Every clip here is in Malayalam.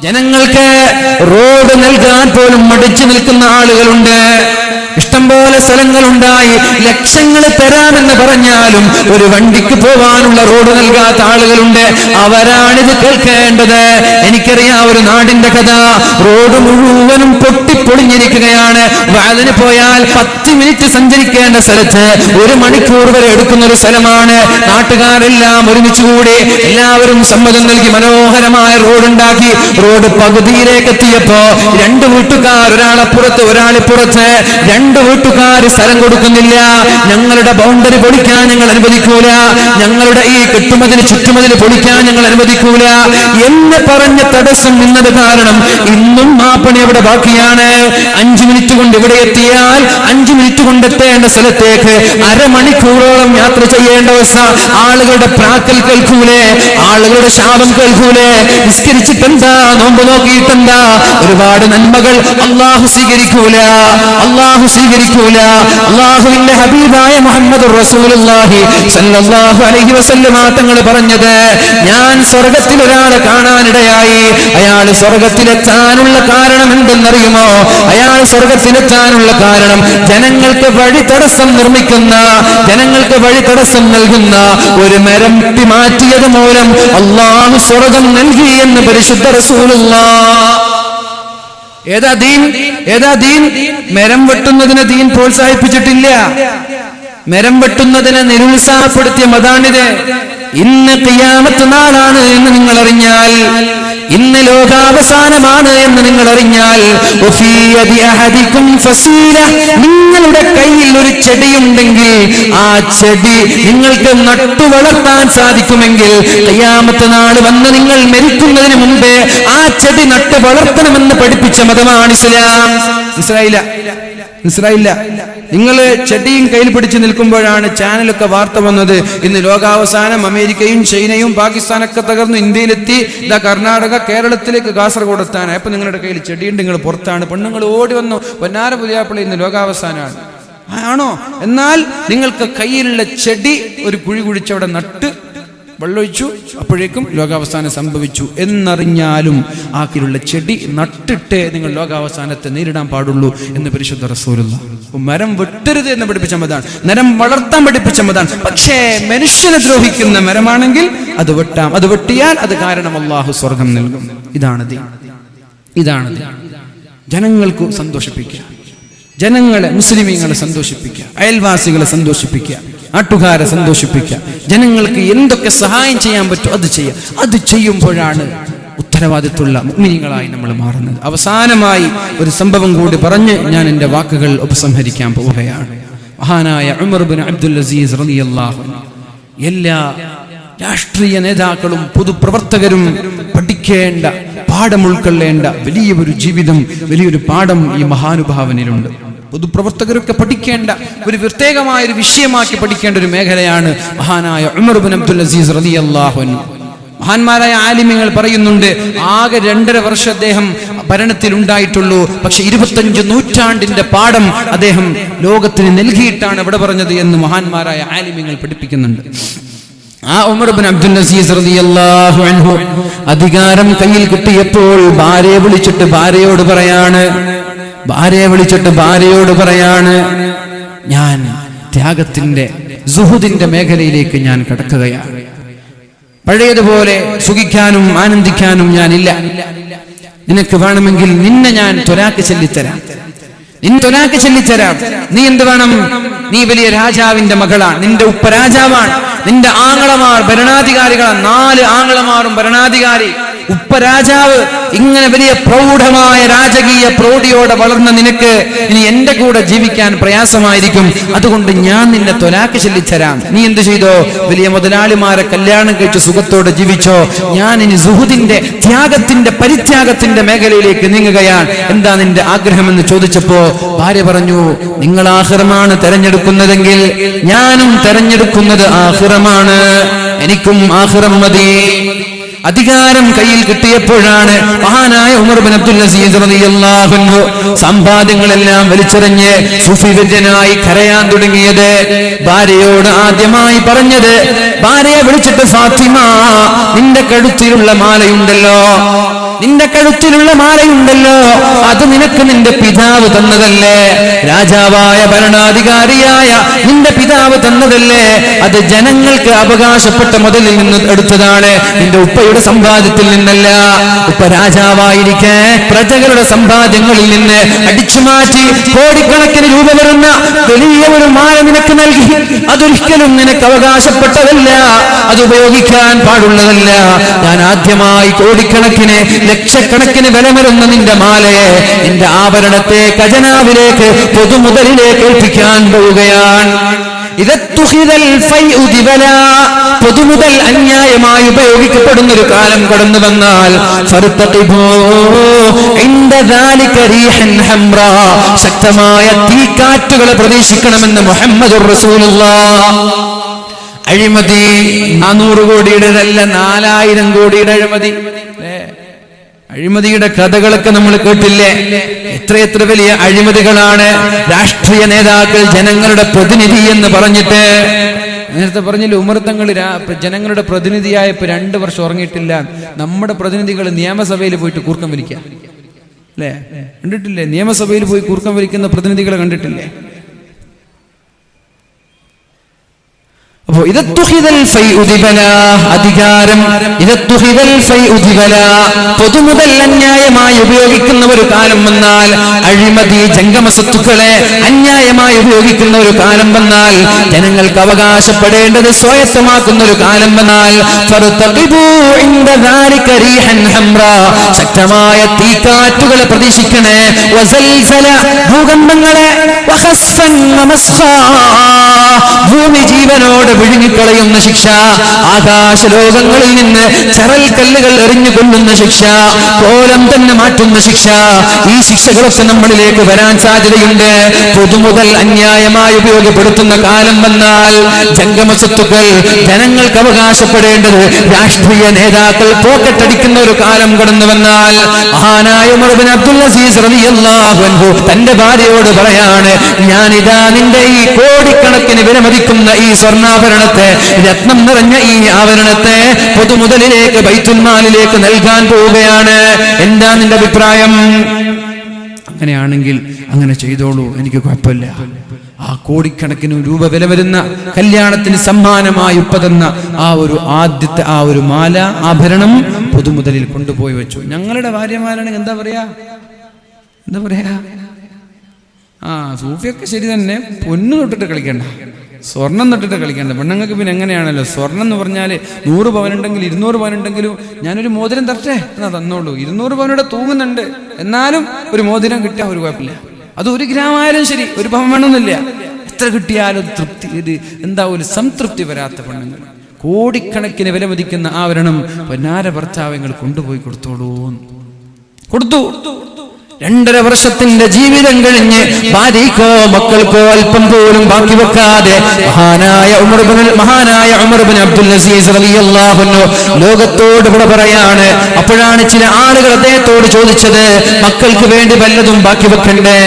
ജനങ്ങൾക്ക് റോഡ് നൽകാൻ പോലും മടിച്ചു നിൽക്കുന്ന ആളുകളുണ്ട്. ഇഷ്ടംപോലെ സ്ഥലങ്ങളുണ്ടായി, ലക്ഷങ്ങൾ തരാമെന്ന് പറഞ്ഞാലും ഒരു വണ്ടിക്ക് പോവാനുള്ള റോഡ് നൽകാത്ത ആളുകളുണ്ട്. അവരാണിത് കേൾക്കേണ്ടത്. എനിക്കറിയാം ഒരു നാടിന്റെ കഥ. റോഡ് മുഴുവനും പൊട്ടിപ്പൊളിഞ്ഞിരിക്കുകയാണ്. വാതിന് പോയാൽ 10 മിനിറ്റ് സഞ്ചരിക്കേണ്ട സ്ഥലത്ത് 1 മണിക്കൂർ വരെ എടുക്കുന്ന ഒരു സ്ഥലമാണ്. നാട്ടുകാരെല്ലാം ഒരുമിച്ചുകൂടി എല്ലാവരും സമ്മതം നൽകി മനോഹരമായ റോഡുണ്ടാക്കി. റോഡ് പകുതിയിലേക്ക് എത്തിയപ്പോ 2 വീട്ടുകാർ, ഒരാളപ്പുറത്ത് ഒരാളിപ്പുറത്ത്, 2 വീട്ടുകാർ സ്ഥലം കൊടുക്കുന്നില്ല. ഞങ്ങളുടെ ബൗണ്ടറി പൊളിക്കാൻ ഞങ്ങൾ അനുവദിക്കൂല, ഞങ്ങളുടെ ഈ കെട്ടുമതിന് ചുറ്റുമതിൽ പൊളിക്കാൻ ഞങ്ങൾ അനുവദിക്കൂല എന്ന് പറഞ്ഞ തടസ്സം നിന്നത് കാരണം ഇന്നും ആ പണി അവിടെ ബാക്കിയാണ്. 5 മിനിറ്റ് കൊണ്ട് ഇവിടെ എത്തിയാൽ 5 മിനിറ്റ് കൊണ്ട് എത്തേണ്ട സ്ഥലത്തേക്ക് അരമണിക്കൂറോളം യാത്ര ചെയ്യേണ്ട അവസ്ഥ. ആളുകളുടെ പ്രാക്കൽ കേൾക്കൂലേ, ആളുകളുടെ ശാപം കേൾക്കൂലേ, നിസ്കരിച്ചിട്ടെന്താ, നോമ്പ് നോക്കിയിട്ടെന്താ, ഒരുപാട് നന്മകൾ അള്ളാഹു സ്വീകരിക്കൂല, അള്ളാഹു സ്വീകരിക്കൂല. അള്ളാഹുവിന്റെ ഹബീബായ മുഹമ്മദ് റസൂലുള്ളാഹി സ്വല്ലല്ലാഹു അലൈഹി വസല്ലമ തങ്ങൾ പറഞ്ഞത്, ഞാൻ സ്വർഗത്തിൽ ഒരാളെ കാണാനിടയായി. അയാൾ സ്വർഗത്തിലെത്താനുള്ള കാരണം എന്തെന്നറിയുമോ? അയാൾ സ്വർഗത്തിലെത്താനുള്ള കാരണം ജനങ്ങൾക്ക് വഴി തടസ്സം നിർമ്മിക്കുന്ന, ജനങ്ങൾക്ക് വഴി തടസ്സം നൽകുന്ന ഒരു മരം മാറ്റിയത് മൂലം അള്ളാഹു സ്വർഗം നൽകി എന്ന് പരിശുദ്ധ റസൂലുള്ളാഹ്. ഏതാ ദീൻ? മരം വെട്ടുന്നതിനെ ദീൻ പ്രോത്സാഹിപ്പിച്ചിട്ടില്ല. മരം വെട്ടുന്നതിനെ നിരുത്സാഹപ്പെടുത്തിയ മതാണിത്. ഇന്ന് ഖിയാമത്ത് നാളാണ് എന്ന് നിങ്ങൾ അറിഞ്ഞാൽ, ഇന്ന് ലോകാവസാനമാണ് എന്ന് നിങ്ങൾ അറിഞ്ഞാൽ, നിങ്ങളുടെ കയ്യിൽ ഒരു ചെടിയുണ്ടെങ്കിൽ ആ ചെടി നിങ്ങൾക്ക് നട്ടു വളർത്താൻ സാധിക്കുമെങ്കിൽ ഖിയാമത്ത് നാൾ വന്ന് നിങ്ങൾ മരിക്കുന്നതിന് മുമ്പേ ആ ചെടി നട്ടു വളർത്തണമെന്ന് പഠിപ്പിച്ച മതമാണ് ഇസ്ലാം. ഇസ്രായേലില്ല. നിങ്ങൾ ചെടിയും കയ്യിൽ പിടിച്ച് നിൽക്കുമ്പോഴാണ് ചാനലൊക്കെ വാർത്ത വന്നത്, ഇന്ന് ലോകാവസാനം, അമേരിക്കയും ചൈനയും പാകിസ്ഥാനൊക്കെ തകർന്നു ഇന്ത്യയിലെത്തി, ഇതാ കർണാടക കേരളത്തിലേക്ക് കാസർഗോഡ് എത്താനായി. അപ്പൊ നിങ്ങളുടെ കയ്യിൽ ചെടിയുണ്ട്, നിങ്ങൾ പുറത്താണ്. പെണ്ണുങ്ങൾ ഓടി വന്നു, പൊന്നാര പുതിയാപ്പിള ഇന്ന് ലോകാവസാനമാണ്. ആണോ? എന്നാൽ നിങ്ങൾക്ക് കയ്യിലുള്ള ചെടി ഒരു കുഴി കുഴിച്ചവിടെ നട്ട് വെള്ളമൊഴിച്ചു, അപ്പോഴേക്കും ലോകാവസാനം സംഭവിച്ചു എന്നറിഞ്ഞാലും ആ കീഴിലുള്ള ചെടി നട്ടിട്ടേ നിങ്ങൾ ലോകാവസാനത്തെ നേരിടാൻ പാടുള്ളൂ എന്ന് പരിശുദ്ധ റസൂലുള്ളാഹി. മരം വെട്ടരുത് എന്ന് പഠിപ്പിച്ച മതാണ്, മരം വളർത്താൻ പഠിപ്പിച്ച മതാണ്. പക്ഷേ മനുഷ്യനെ ദ്രോഹിക്കുന്ന മരമാണെങ്കിൽ അത് വെട്ടാം. അത് വെട്ടിയാൽ അത് കാരണം അല്ലാഹു സ്വർഗം നൽകും. ഇതാണ് ജനങ്ങൾക്ക് സന്തോഷിപ്പിക്കുക, ജനങ്ങളെ, മുസ്ലിമീങ്ങളെ സന്തോഷിപ്പിക്കുക, അയൽവാസികളെ സന്തോഷിപ്പിക്കുക, നാട്ടുകാരെ സന്തോഷിപ്പിക്കുക, ജനങ്ങൾക്ക് എന്തൊക്കെ സഹായം ചെയ്യാൻ പറ്റും അത് ചെയ്യുക. അത് ചെയ്യുമ്പോഴാണ് ഉത്തരവാദിത്വമുള്ള മുഅ്മിനീങ്ങളായി നമ്മൾ മാറുന്നത്. അവസാനമായി ഒരു സംഭവം കൂടി പറഞ്ഞ് ഞാൻ എൻ്റെ വാക്കുകൾ ഉപസംഹരിക്കാൻ പോവുകയാണ്. മഹാനായ ഉമർ ഇബ്നു അബ്ദുൽ അസീസ് റളിയല്ലാഹു അൻഹു, എല്ലാ രാഷ്ട്രീയ നേതാക്കളും പൊതുപ്രവർത്തകരും പഠിക്കേണ്ട, പാഠം ഉൾക്കൊള്ളേണ്ട വലിയൊരു ജീവിതം, വലിയൊരു പാഠം ഈ മഹാനുഭാവനിലുണ്ട്. പൊതുപ്രവർത്തകരൊക്കെ പഠിക്കേണ്ട ഒരു പ്രത്യേകമായ ഒരു വിഷയമാക്കി പഠിക്കേണ്ട ഒരു മേഖലയാണ് മഹാനായ ഉമർ ഇബ്നു അബ്ദുൽ അസീസ് റളിയല്ലാഹു അൻഹു. മഹാന്മാരായ ആലിമീങ്ങൾ പറയുന്നുണ്ട്, ആകെ 2.5 വർഷം അദ്ദേഹം ഭരണത്തിൽ ഉണ്ടായിട്ടുള്ളൂ. പക്ഷെ 25 നൂറ്റാണ്ടിന്റെ പാഠം അദ്ദേഹം ലോകത്തിന് നൽകിയിട്ടാണ് ഇവിടെ പറഞ്ഞത് എന്ന് മഹാന്മാരായ ആലിമീങ്ങൾ പഠിപ്പിക്കുന്നുണ്ട്. ആ ഉമർ ഇബ്നു അബ്ദുൽ അസീസ് റളിയല്ലാഹു അൻഹു അധികാരം കയ്യിൽ കിട്ടിയപ്പോൾ ഭാര്യയെ വിളിച്ചിട്ട് ഭാര്യയോട് പറയാണ്, ഞാൻ ത്യാഗത്തിന്റെ, സുഹുദിന്റെ മേഖലയിലേക്ക് ഞാൻ കടക്കുകയാണ്. പഴയതുപോലെ സുഖിക്കാനും ആനന്ദിക്കാനും ഞാനില്ല. നിനക്ക് വേണമെങ്കിൽ നിന്നെ ഞാൻ ത്വലാഖ് ചൊല്ലിത്തരാം. നീ എന്ത് വേണം? നീ വലിയ രാജാവിന്റെ മകളാണ്, നിന്റെ ഉപ്പ രാജാവാണ്, നിന്റെ ആങ്ങളമാർ ഭരണാധികാരികളാണ്, 4 ആങ്ങളമാരും ഭരണാധികാരി, ഉപ്പ രാജാവ്. ഇങ്ങനെ വലിയ പ്രൗഢമായ രാജകീയ പ്രൗഢിയോടെ വളർന്ന നിനക്ക് ഇനി എന്റെ കൂടെ ജീവിക്കാൻ പ്രയാസമായിരിക്കും. അതുകൊണ്ട് ഞാൻ നിന്നെ ത്വലാഖ് ചൊല്ലിത്തരാം. നീ എന്ത് ചെയ്തോ? വലിയ മുതലാളിമാരെ കല്യാണം കഴിച്ച് സുഖത്തോടെ ജീവിച്ചോ. ഞാൻ ഇനി സുഹുദിന്റെ, ത്യാഗത്തിന്റെ, പരിത്യാഗത്തിന്റെ മേഖലയിലേക്ക് നീങ്ങുകയാണ്. എന്താ നിന്റെ ആഗ്രഹമെന്ന് ചോദിച്ചപ്പോ ഭാര്യ പറഞ്ഞു, നിങ്ങൾ ആഖിറമാണ് തെരഞ്ഞെടുക്കുന്നതെങ്കിൽ ഞാനും തെരഞ്ഞെടുക്കുന്നത് ആഖിറമാണ്, എനിക്കും ആഖിറം മതി. അധികാരം കയ്യിൽ കിട്ടിയപ്പോഴാണ് മഹാനായ ഉമർ ഇബ്നു അബ്ദുൽ അസീസ് റളിയല്ലാഹു അൻഹു സമ്പാദ്യങ്ങളെല്ലാം വലിച്ചെറിഞ്ഞ് സുഫിവര്യനായി കരയാൻ തുടങ്ങിയത്. ഭാര്യയോട് ആദ്യമായി പറഞ്ഞത്, ഭാര്യയെ വിളിച്ചിട്ട്, ഫാത്തിമ, നിന്റെ കഴുത്തിലുള്ള മാലയുണ്ടല്ലോ, നിന്റെ കഴുത്തിലുള്ള മാലയുണ്ടല്ലോ, അത് നിനക്ക് നിന്റെ പിതാവ് തന്നതല്ലേ, രാജാവായ ഭരണാധികാരിയായ നിന്റെ പിതാവ് തന്നതല്ലേ, അത് ജനങ്ങൾക്ക് അവകാശപ്പെട്ട മുതലിൽ നിന്ന് എടുത്തതാണ്, നിന്റെ ഉപ്പയുടെ സമ്പാദ്യത്തിൽ നിന്നല്ല. ഉപ്പ രാജാവായിരിക്കെ പ്രജകളുടെ സമ്പാദ്യങ്ങളിൽ നിന്ന് അടിച്ചുമാറ്റി കോടിക്കണക്കിന് രൂപ വരുന്ന വലിയ ഒരു മാല നിനക്ക് നൽകി. അതൊരിക്കലും നിനക്ക് അവകാശപ്പെട്ടതല്ല, അത് ഉപയോഗിക്കാൻ പാടുള്ളതല്ല. ഞാൻ ആദ്യമായി കോടിക്കണക്കിന് ലക്ഷക്കണക്കിന് വില വരുന്ന നിന്റെ മാലയെ, നിന്റെ ആഭരണത്തെ ഖജനാവിലേക്ക് പൊതുമുതലിലേക്ക് ഏൽപ്പിക്കാൻ പോവുകയാണ്. പൊതുമുതൽ അന്യായമായി ഉപയോഗിക്കപ്പെടുന്ന ഒരു കാലം കടന്നു വന്നാൽ ശക്തമായ തീക്കാറ്റുകളെ പ്രതീക്ഷിക്കണമെന്ന് മുഹമ്മദുർ റസൂലുള്ളാഹ്. അഴിമതി 400 കോടിയുടേതല്ല, 4000 കോടിയുടെ അഴിമതി. അഴിമതിയുടെ കഥകളൊക്കെ നമ്മൾ കേട്ടില്ലേ? എത്രയെത്ര വലിയ അഴിമതികളാണ്. രാഷ്ട്രീയ നേതാക്കൾ ജനങ്ങളുടെ പ്രതിനിധി എന്ന് പറഞ്ഞിട്ട്, നേരത്തെ പറഞ്ഞില്ല, ഉമർ തങ്ങൾ ജനങ്ങളുടെ പ്രതിനിധിയായപ്പോ 2 വർഷം ഉറങ്ങിയിട്ടില്ല. നമ്മുടെ പ്രതിനിധികൾ നിയമസഭയിൽ പോയിട്ട് കൂർക്കം വലിക്കുക അല്ലേ? കണ്ടിട്ടില്ലേ? നിയമസഭയിൽ പോയി കൂർക്കം വലിക്കുന്ന പ്രതിനിധികളെ കണ്ടിട്ടില്ലേ? അപ്പോ അധികാരം പൊതുമുതൽ അന്യായമായി ഉപയോഗിക്കുന്ന ഒരു കാലം വന്നാൽ, അഴിമതി ജംഗമ സ്വത്തുക്കളെ അന്യായമായി ഉപയോഗിക്കുന്ന ഒരു കാലം വന്നാൽ, ജനങ്ങൾക്ക് അവകാശപ്പെടേണ്ടത് സ്വായത്തമാക്കുന്ന ഒരു കാലം വന്നാൽ, ശക്തമായ തീക്കാറ്റുകളെ പ്രതീക്ഷിക്കണേ. ഭൂകമ്പങ്ങളെ, ഭൂമി ജീവനോട് വിഴുങ്ങിക്കളയുന്ന ശിക്ഷ, ആകാശലോകങ്ങളിൽ നിന്ന് ചരൽ കല്ലുകൾ എറിഞ്ഞുകൊള്ളുന്ന ശിക്ഷ, കോലം തന്നെ മാറ്റുന്ന ശിക്ഷ, ഈ ശിക്ഷകളൊക്കെ നമ്മളിലേക്ക് വരാൻ സാധ്യതയുണ്ട്. പൊതുമുതൽ അന്യായമായി ഉപയോഗപ്പെടുത്തുന്ന കാലം വന്നാൽ, ജംഗമ സ്വത്തുക്കൾ ജനങ്ങൾക്ക് അവകാശപ്പെടേണ്ടത് രാഷ്ട്രീയ നേതാക്കൾ പോക്കറ്റടിക്കുന്ന ഒരു കാലം കടന്നു വന്നാൽ, മഹാനായ ഉമർ ഇബ്നു അബ്ദുൽ അസീസ് റളിയല്ലാഹു അൻഹു തന്റെ ഭാര്യയോട് പറയാണ്, ഞാനിതാ നിന്റെ ഈ കോടിക്കണക്കിന് വിലമതിക്കുന്ന ഈ സ്വർണ്ണാഭരണത്തെ, രത്നം നിറഞ്ഞ ഈ ആഭരണത്തെ പൊതുമുതലിലേക്ക്, ബൈത്തുൽ മാലിലേക്ക് നൽകാൻ പോവുകയാണ്. എന്താ നിന്റെ അഭിപ്രായം? അങ്ങനെയാണെങ്കിൽ അങ്ങനെ ചെയ്തോളൂ, എനിക്ക് കുഴപ്പമില്ല. ആ കോടിക്കണക്കിന് രൂപ വില വരുന്ന കല്യാണത്തിന് സമ്മാനമായി ഉപ്പതെന്ന ആ ഒരു ആദ്യത്തെ ആ ഒരു മാല, ആഭരണം പൊതുമുതലിൽ കൊണ്ടുപോയി വെച്ചു. ഞങ്ങളുടെ ഭാര്യമാരാണെങ്കിൽ എന്താ പറയാ? സൂഫിയൊക്കെ ശരി തന്നെ, പൊന്നു തൊട്ടിട്ട് കളിക്കണ്ട, സ്വർണം തൊട്ടിട്ട് കളിക്കണ്ട. പെണ്ണുങ്ങൾക്ക് പിന്നെ എങ്ങനെയാണല്ലോ, സ്വർണം എന്ന് പറഞ്ഞാൽ 100 പവനുണ്ടെങ്കിൽ 200 പവനുണ്ടെങ്കിലും ഞാനൊരു മോതിരം തരട്ടെ എന്നാ തന്നോളൂ. 200 പവനോടെ തൂങ്ങുന്നുണ്ട്, എന്നാലും ഒരു മോതിരം കിട്ടിയാൽ ഒരു കുഴപ്പമില്ല. അത് 1 ഗ്രാം ആയാലും ശരി, 1 പവൻ വേണമെന്നില്ല. എത്ര കിട്ടിയാലും തൃപ്തി, ഇത് എന്താ ഒരു സംതൃപ്തി വരാത്ത പെണ്ണുങ്ങൾ. കോടിക്കണക്കിന് വില മതിക്കുന്ന ആഭരണം പൊന്നാര ഭർത്താവങ്ങൾ കൊണ്ടുപോയി കൊടുത്തു. 2.5 വർഷത്തിന്റെ ജീവിതം കഴിഞ്ഞ് ഭാര്യക്കോ മക്കൾക്കോ അല്പം പോലും ബാക്കി വെക്കാതെ മഹാനായ ഉമർ ഇബ്നു അബ്ദുൽ അസീസ് റളിയല്ലാഹു അൻഹു ലോകത്തോട് ഇവിടെ പറയാണ്. അപ്പോഴാണ് ചില ആളുകൾ അദ്ദേഹത്തോട് ചോദിച്ചത്, മക്കൾക്ക് വേണ്ടി വല്ലതും ബാക്കി വെക്കണ്ടേ?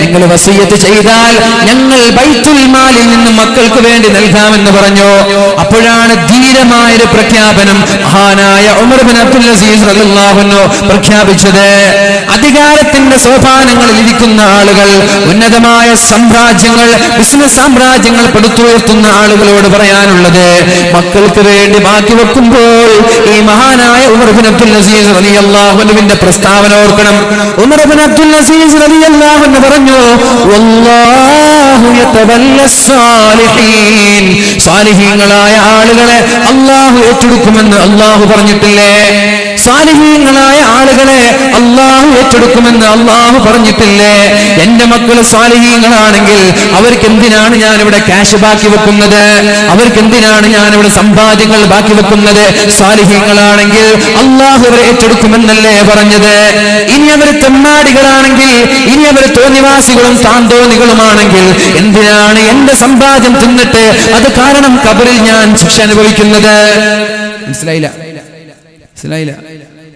നിങ്ങൾ വസിയത്ത് ചെയ്താൽ ഞങ്ങൾ ബൈത്തുൽ മാലിൽ നിന്ന് മക്കൾക്ക് വേണ്ടി നൽകാമെന്ന് പറഞ്ഞു. അപ്പോഴാണ് ധീരമായൊരു പ്രഖ്യാപനം മഹാനായ ഉമർ ഇബ്നു അബ്ദുൽ അസീസ് റളിയല്ലാഹു അൻഹു പ്രഖ്യാപിച്ചത്. അധികാരത്തിന്റെ സോപാനങ്ങളിൽ ഇരിക്കുന്ന ആളുകൾ, ഉന്നതമായ സാമ്രാജ്യങ്ങൾ, ബിസിനസ് സാമ്രാജ്യങ്ങൾ പടുത്തുയർത്തുന്ന ആളുകളോട് പറയാനുള്ളത്, മക്കൾക്ക് വേണ്ടി ബാക്കി വെക്കുമ്പോൾ ഈ മഹാനായ ഉമർ ഇബ്നു അബ്ദുൽ അസീസ് റളിയല്ലാഹു അൻഹുവിന്റെ പ്രസ്താവന ഓർക്കണം. ഉമർ ഇബ്നു അബ്ദുൽ അസീസ് റളിയല്ലാഹു അൻഹു പറഞ്ഞു, വല്ലാഹു യതവല്ലസ് സാലിഹീൻ, സാലിഹീങ്ങളായ ആളുകളെ അല്ലാഹു ഏറ്റെടുക്കുമെന്ന് അല്ലാഹു പറഞ്ഞിട്ടില്ലേ? സാലിഹീങ്ങളായ ആളുകളെ അല്ലാഹു ഏറ്റെടുക്കുമെന്ന് അല്ലാഹു പറഞ്ഞിട്ടില്ലേ? എന്റെ മക്കൾ സാലിഹീങ്ങളാണെങ്കിൽ അവർക്ക് എന്തിനാണ് ഞാൻ ഇവിടെ ക്യാഷ് ബാക്കി വെക്കുന്നത്? അവർക്ക് എന്തിനാണ് ഞാൻ ഇവിടെ സമ്പാദ്യങ്ങൾ ബാക്കി വെക്കുന്നത്? സാലിഹീങ്ങളാണെങ്കിൽ അല്ലാഹു അവരെ ഏറ്റെടുക്കുമെന്നല്ലേ പറഞ്ഞത്? ഇനി അവർ തെമ്മാടികളാണെങ്കിൽ, ഇനി അവർ തോന്നിവാസികളും താന്തോന്നികളുമാണെങ്കിൽ എന്തിനാണ് എന്റെ സമ്പാദ്യം തിന്നിട്ട് അത് കാരണം ഖബറിൽ ഞാൻ ശിക്ഷ അനുഭവിക്കുന്നത്? മനസ്സിലായില്ല?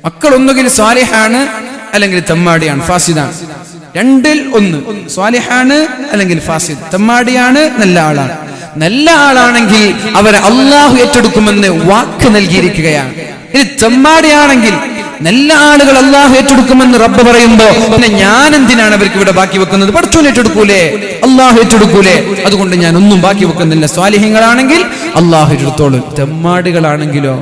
മക്കൾ ഒന്നുകിൽ സ്വാലിഹാണ് അല്ലെങ്കിൽ തെമ്മാടിയാണ്, ഫാസിദാണ്. 2ൽ 1. സ്വാലിഹാണ് അല്ലെങ്കിൽ ഫാസിദ്. തെമ്മാടിയാണ്, നല്ല ആളാണ്. നല്ല ആളാണെങ്കിൽ അവരെ അല്ലാഹു ഏറ്റെടുക്കുമെന്ന് വാക്ക് നൽകിയിരിക്കുകയാണ്. ഇനി തെമ്മാടിയാണെങ്കിൽ നല്ല ആളുകൾ അള്ളാഹു ഏറ്റെടുക്കുമെന്ന് റബ്ബ് പറയുമ്പോ പിന്നെ ഞാൻ എന്തിനാണ് അവർക്ക് ഇവിടെ ബാക്കി വെക്കുന്നത്? പടച്ചോൻ ഏറ്റെടുക്കൂലേ, അള്ളാഹു ഏറ്റെടുക്കൂലേ? അതുകൊണ്ട് ഞാൻ ഒന്നും ബാക്കി വെക്കുന്നില്ല. സ്വാലിഹ്യങ്ങളാണെങ്കിൽ അള്ളാഹു ഏറ്റെടുത്തോളും. തെമ്മാടികളാണെങ്കിലോ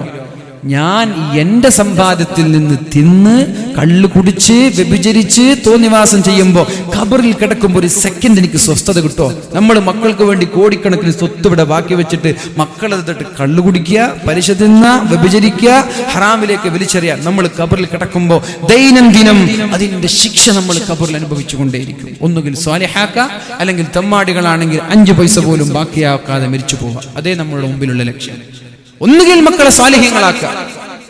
ഞാൻ എന്റെ സമ്പാദ്യത്തിൽ നിന്ന് തിന്ന് കള്ളു കുടിച്ച് വ്യഭിചരിച്ച് തോന്നിവാസം ചെയ്യുമ്പോൾ ഖബറിൽ കിടക്കുമ്പോൾ ഒരു സെക്കൻഡ് എനിക്ക് സ്വസ്ഥത കിട്ടുമോ? നമ്മൾ മക്കൾക്ക് വേണ്ടി കോടിക്കണക്കിന് സ്വത്ത് ഇവിടെ ബാക്കി വെച്ചിട്ട് മക്കളെ തൊട്ട് കള്ളു കുടിക്കുക, പലിശ തിന്ന, വ്യഭിചരിക്കുക, ഹറാമിലേക്ക് വലിച്ചെറിയാൻ നമ്മൾ ഖബറിൽ കിടക്കുമ്പോൾ ദൈനംദിനം അതിന്റെ ശിക്ഷ നമ്മൾ ഖബറിൽ അനുഭവിച്ചുകൊണ്ടേയിരിക്കും. ഒന്നുകിൽ സ്വാലിഹാക്ക, അല്ലെങ്കിൽ തെമ്മാടികളാണെങ്കിൽ 5 പൈസ പോലും ബാക്കിയാക്കാതെ മരിച്ചു പോവുക. അതേ നമ്മളുടെ മുമ്പിലുള്ള ലക്ഷ്യം. ഒന്നുകിൽ മക്കളെ സ്വാലിഹ്യങ്ങളാക്കുക,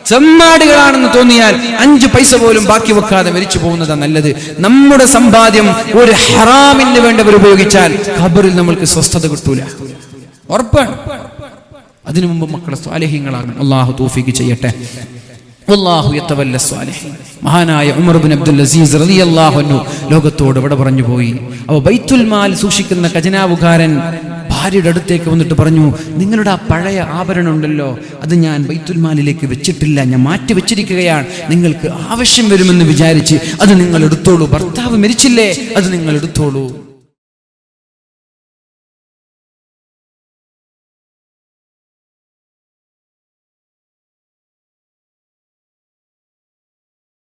ചെമ്മാടികളാണെന്ന് തോന്നിയാൽ 5 പൈസ പോലും ബാക്കി വെക്കാതെ മരിച്ചു പോകുന്നതാണ് നല്ലത്. നമ്മുടെ സമ്പാദ്യം ഒരു ഹറാമിന് വേണ്ടവർ ഉപയോഗിച്ചാൽ ഖബറിൽ നമ്മൾക്ക് സ്വസ്ഥത കിട്ടൂല, ഉറപ്പാണ്. അതിനു മുമ്പ് മക്കളെ സ്വാലിഹ്യങ്ങളാകണം. അല്ലാഹു തൗഫീഖ് ചെയ്യട്ടെ. വല്ലാഹു യതവല്ല സ്വാലിഹീൻ. മഹാനായ ഉമർ ഇബ്നു അബ്ദുൽ അസീസ് റളിയല്ലാഹു അൻഹു ലോകത്തോട് ഇവിടെ പറഞ്ഞു പോയി. അപ്പോൾ ബൈത്തുൽ മാൽ സൂക്ഷിക്കുന്ന ഖജനാവുകാരൻ ഭാര്യയുടെ അടുത്തേക്ക് വന്നിട്ട് പറഞ്ഞു, നിങ്ങളുടെ ആ പഴയ ആഭരണം ഉണ്ടല്ലോ, അത് ഞാൻ ബൈത്തുൽ മാലിലേക്ക് വെച്ചിട്ടില്ല, ഞാൻ മാറ്റി വെച്ചിരിക്കുകയാണ്. നിങ്ങൾക്ക് ആവശ്യം വരുമെന്ന് വിചാരിച്ച് അത് നിങ്ങൾ എടുത്തോളൂ. ഭർത്താവ് മരിച്ചില്ലേ, അത് നിങ്ങൾ എടുത്തോളൂ.